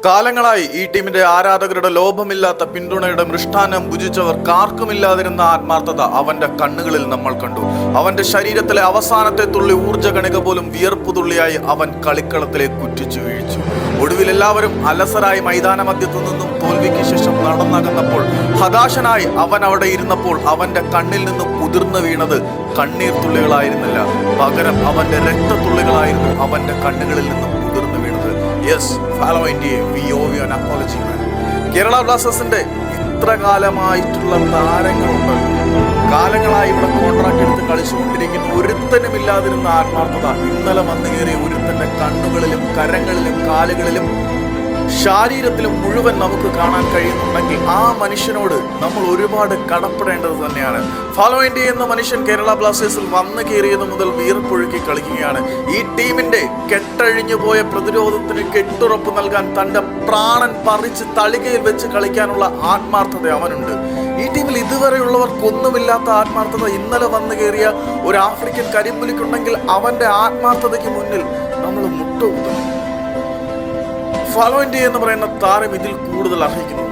കാലങ്ങളായി ഈ ടീമിന്റെ ആരാധകരുടെ ലോഭമില്ലാത്ത പിന്തുണയുടെ മൃഷ്ടാന്നം ഭുജിച്ചവർക്കാർക്കുമില്ലാതിരുന്ന ആത്മാർത്ഥത അവന്റെ കണ്ണുകളിൽ നമ്മൾ കണ്ടു. അവന്റെ ശരീരത്തിലെ അവസാനത്തെ തുള്ളി ഊർജ്ജകണിക പോലും വിയർപ്പു തുള്ളിയായി അവൻ കളിക്കളത്തിലേക്ക് കുറ്റിച്ചു വീഴിച്ചു. ഒടുവിൽ എല്ലാവരും അലസരായി മൈതാന മധ്യത്തു നിന്നും തോൽവിക്ക് ശേഷം നടന്നകന്നപ്പോൾ, ഹതാശനായി അവൻ അവിടെ ഇരുന്നപ്പോൾ അവന്റെ കണ്ണിൽ നിന്ന് കുതിർന്നു വീണത് കണ്ണീർ തുള്ളികളായിരുന്നില്ല, പകരം അവന്റെ രക്തത്തുള്ളികളായിരുന്നു അവന്റെ കണ്ണുകളിൽ നിന്നും കുതിർന്നു വീണത്. യെസ്, ഫാലോ ഇന്ത്യയെ, we owe you an apology man. Kerala ബ്ലാസ്റ്റേഴ്സിന്റെ ഇത്ര കാലമായിട്ടുള്ള താരങ്ങളുണ്ടല്ലോ, കാലങ്ങളായി ഇവിടെ കോൺട്രാക്ട് എടുത്ത് കളിച്ചുകൊണ്ടിരിക്കുന്ന ഒരുത്തനുമില്ലാതിരുന്ന ആത്മാർത്ഥത ഇന്നലെ വന്നു കയറിയ ഒരുത്തന്റെ കണ്ണുകളിലും കരങ്ങളിലും കാലുകളിലും ശരീരത്തിലും മുഴുവൻ നമുക്ക് കാണാൻ കഴിയുന്നുണ്ടെങ്കിൽ ആ മനുഷ്യനോട് നമ്മൾ ഒരുപാട് കടപ്പെടേണ്ടത് തന്നെയാണ്. ഫാലോ ഇന്ത്യ എന്ന മനുഷ്യൻ കേരള ബ്ലാസ്റ്റേഴ്സിൽ വന്നു കയറിയത് മുതൽ വീർപ്പൊഴുക്കി കളിക്കുകയാണ്. ഈ ടീമിന്റെ കെട്ടഴിഞ്ഞു പോയ പ്രതിരോധത്തിന് കെട്ടുറപ്പ് നൽകാൻ തന്റെ പ്രാണൻ പറിച്ച് തളികയിൽ വെച്ച് കളിക്കാനുള്ള ആത്മാർത്ഥത അവനുണ്ട്. ഈ ടീമിൽ ഇതുവരെയുള്ളവർക്കൊന്നുമില്ലാത്ത ആത്മാർത്ഥത ഇന്നലെ വന്നു കയറിയ ഒരു ആഫ്രിക്കൻ കരിമ്പുലിക്കുണ്ടെങ്കിൽ അവന്റെ ആത്മാർത്ഥതയ്ക്ക് മുന്നിൽ നമ്മൾ മുട്ടുകുത്തുന്നു. ഫാലോ ഇന്ത്യ എന്ന് പറയുന്ന താരം ഇതിൽ കൂടുതൽ അർഹിക്കുന്നു.